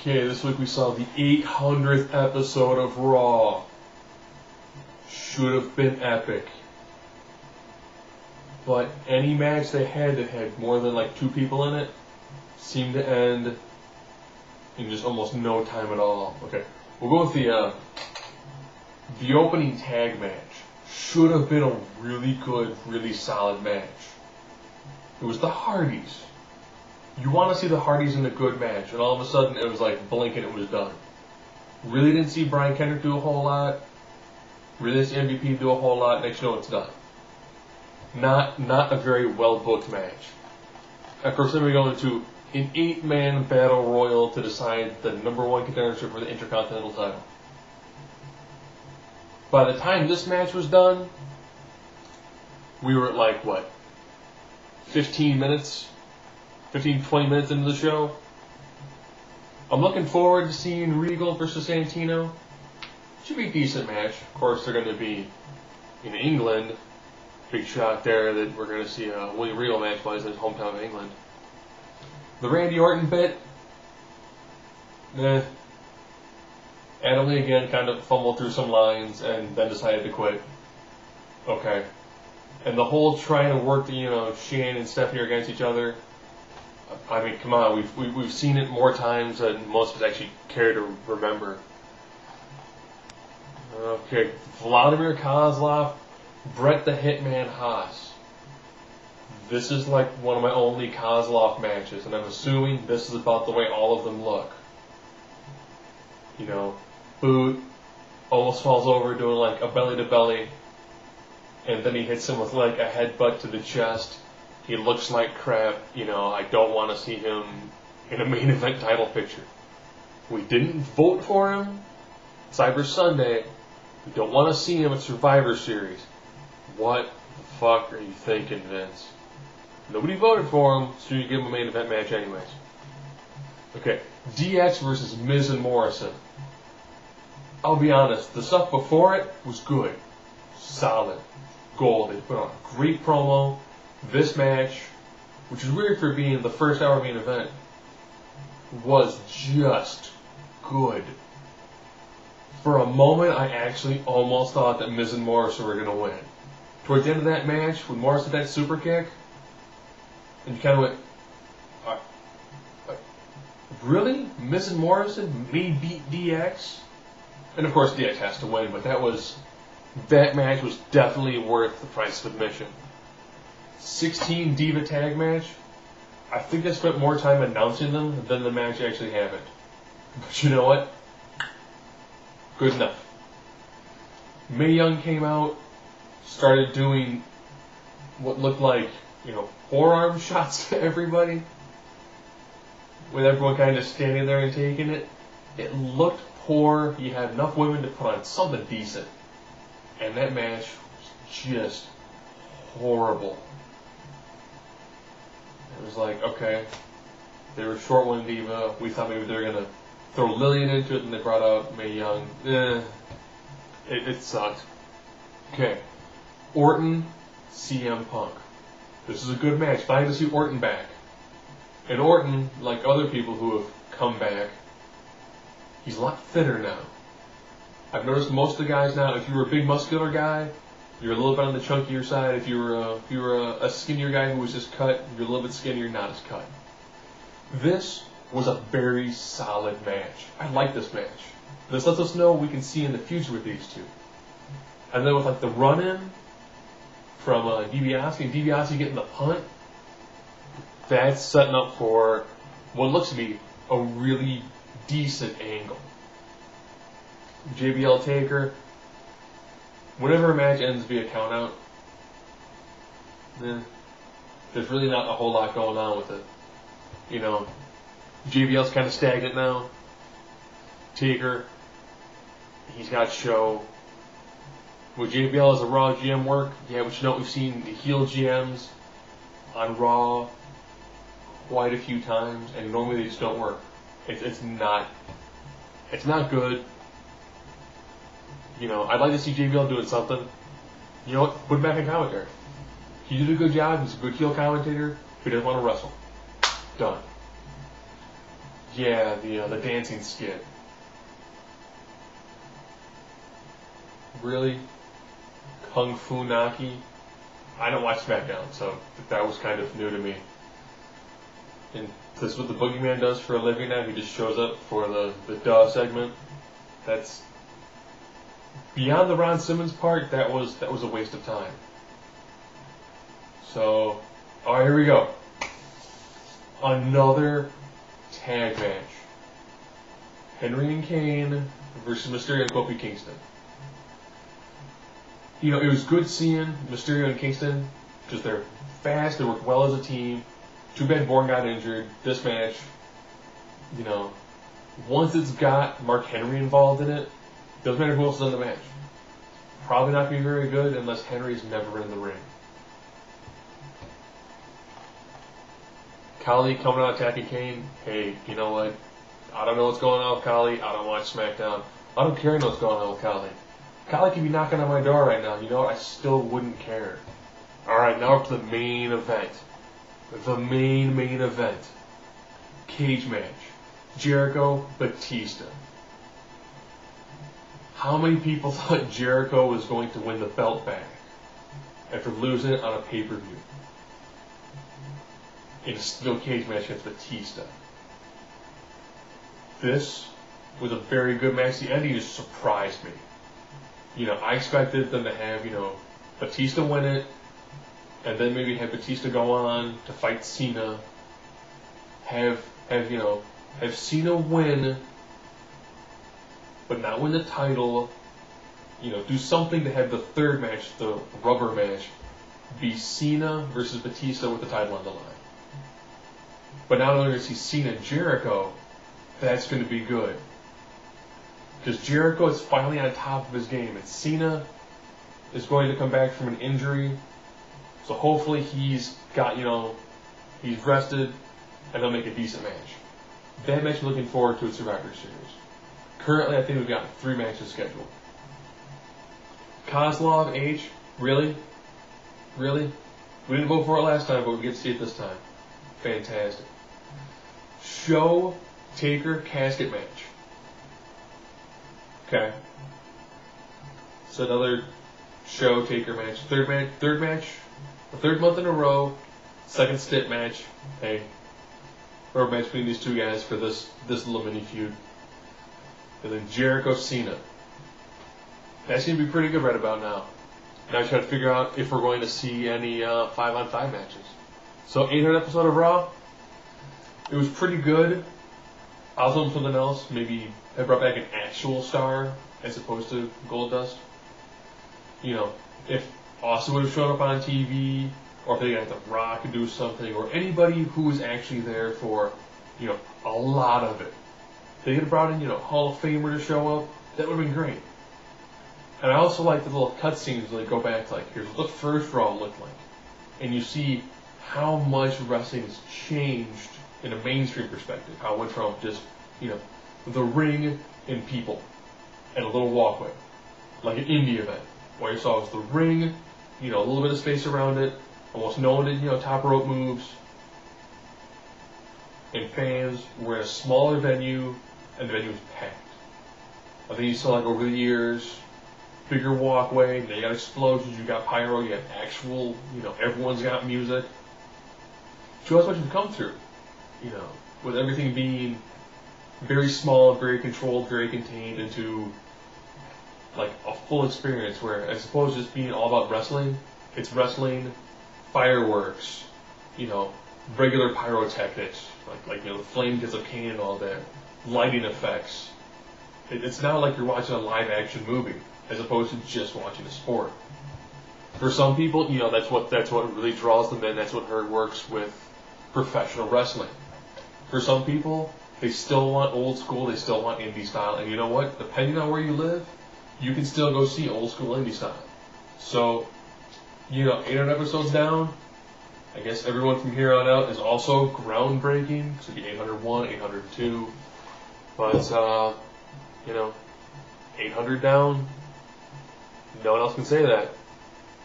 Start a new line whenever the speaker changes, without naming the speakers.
Okay, this week we saw the 800th episode of Raw. Should have been epic. But any match they had that had more than like 2 people in it seemed to end in just almost no time at all. Okay, we'll go with the opening tag match. Should have been a really good, really solid match. It was the Hardys. You want to see the Hardys in a good match, and all of a sudden it was like blink and it was done. Really didn't see Brian Kendrick do a whole lot. Really didn't see MVP do a whole lot. Next you know it's done. Not a very well booked match. Of course, then we go into an 8-man battle royal to decide the #1 contendership for the Intercontinental title. By the time this match was done, we were at like what? 15, 20 minutes into the show. I'm looking forward to seeing Regal versus Santino. Should be a decent match. Of course, they're going to be in England. Big shot there that we're going to see a William Regal match while he's in his hometown of England. The Randy Orton bit, Adam Lee again kind of fumbled through some lines and then decided to quit. Okay. And the whole trying to work Shane and Stephanie are against each other. I mean, come on, we've seen it more times than most of us actually care to remember. Okay, Vladimir Kozlov, Bret the Hitman Haas. This is like one of my only Kozlov matches, and I'm assuming this is about the way all of them look. Boot, almost falls over doing like a belly to belly, and then he hits him with like a headbutt to the chest. He looks like crap. I don't want to see him in a main event title picture. We didn't vote for him. Cyber Sunday. We don't want to see him at Survivor Series. What the fuck are you thinking, Vince? Nobody voted for him, so you give him a main event match anyways. Okay, DX versus Miz and Morrison. I'll be honest, the stuff before it was good. Solid. Gold. They put on a great promo. This match, which is weird for being the first hour main event, was just good. For a moment, I actually almost thought that Miz and Morrison were going to win. Towards the end of that match, when Morrison did that super kick, and you kind of went, really? Miz and Morrison may beat DX? And of course DX has to win, but that match was definitely worth the price of admission. 16 Diva tag match. I think I spent more time announcing them than the match actually happened. But you know what? Good enough. Mae Young came out, started doing what looked like, forearm shots to everybody, with everyone kind of standing there and taking it. It looked poor. You had enough women to put on something decent. And that match was just horrible. It was like, okay, they were short one Diva. We thought maybe they were going to throw Lillian into it, and they brought out Mae Young. It sucked. Okay, Orton, CM Punk. This is a good match. Glad to see Orton back. And Orton, like other people who have come back, he's a lot thinner now. I've noticed most of the guys now, if you were a big muscular guy, you're a little bit on the chunkier side. If you were a skinnier guy who was just cut, you're a little bit skinnier, not as cut. This was a very solid match. I like this match. This lets us know we can see in the future with these two. And then with like the run-in from DiBiase and DiBiase getting the punt, that's setting up for what looks to be a really decent angle. JBL Taker. Whenever a match ends via countout, there's really not a whole lot going on with it. JBL's kind of stagnant now. Taker, he's got show. With JBL as a Raw GM work, yeah, but we've seen the heel GMs on Raw quite a few times, and normally they just don't work. It's not good. I'd like to see JBL doing something. You know what? Put him back in commentary. He did a good job. He's a good heel commentator. He doesn't want to wrestle. Done. Yeah, the dancing skit. Really? Kung Fu Naki? I don't watch SmackDown, so that was kind of new to me. And this is what the Boogeyman does for a living now. He just shows up for the duh segment. That's beyond the Ron Simmons part. That was a waste of time. So, all right, here we go. Another tag match. Henry and Kane versus Mysterio and Kofi Kingston. You know, it was good seeing Mysterio and Kingston because they're fast, they work well as a team. Too bad Bourne got injured. This match, you know, once it's got Mark Henry involved in it, doesn't matter who else is in the match. Probably not going to be very good unless Henry's never in the ring. Khali coming out attacking Kane. Hey, you know what? I don't know what's going on with Khali. I don't watch SmackDown. I don't care what's going on with Khali. Khali could be knocking on my door right now. You know what? I still wouldn't care. Alright, now up to the main event. The main event. Cage match. Jericho, Batista. How many people thought Jericho was going to win the belt back after losing it on a pay-per-view? In a steel cage match against Batista. This was a very good match. The ending just surprised me. You know, I expected them to have, you know, Batista win it, and then maybe have Batista go on to fight Cena. Have Cena win, but not win the title. You know, do something to have the third match, the rubber match, be Cena versus Batista with the title on the line. But now that we're going to see Cena and Jericho, that's going to be good. Because Jericho is finally on top of his game, and Cena is going to come back from an injury. So hopefully he's got, you know, he's rested, and he'll make a decent match. That match I'm looking forward to at Survivor Series. Currently, I think we've got 3 matches scheduled. Kozlov, H, really? Really? We didn't vote for it last time, but we get to see it this time. Fantastic. Show Taker casket match. Okay. It's another Show Taker match. Third match. The third month in a row. Second stint match. Hey. Rubber match between these two guys for this little mini feud. And then Jericho Cena. That's going to be pretty good right about now. Now I try to figure out if we're going to see any 5-on-5 matches. So 800 episode of Raw. It was pretty good. I was hoping something else. Maybe they brought back an actual star as opposed to Goldust. You know, if Austin would have shown up on TV, or if they got The Rock to do something, or anybody who was actually there for, you know, a lot of it. They could have brought in, you know, Hall of Famer to show up. That would have been great. And I also like the little cutscenes where they go back to, like, here's what the first Raw looked like. And you see how much wrestling has changed in a mainstream perspective. How it went from just, you know, the ring and people and a little walkway. Like an indie event. What you saw was the ring, you know, a little bit of space around it. Almost no one did, you know, top rope moves. And fans were in a smaller venue, and the venue was packed. I think you saw, like, over the years, bigger walkway, then you got explosions, you got pyro, you got actual, you know, everyone's got music. Shows what you've come through, you know, with everything being very small, very controlled, very contained into, like, a full experience where, as opposed to just being all about wrestling, it's wrestling, fireworks, you know, regular pyrotechnics, like you know, the flame gets of Kane and all that, lighting effects. It's not like you're watching a live action movie, as opposed to just watching a sport. For some people, you know, that's what really draws them in. That's what works with professional wrestling. For some people, they still want old school. They still want indie style. And you know what? Depending on where you live, you can still go see old school indie style. So, you know, 800 episodes down. I guess everyone from here on out is also groundbreaking. So it'd be 801, 802. But, you know, 800 down. No one else can say that.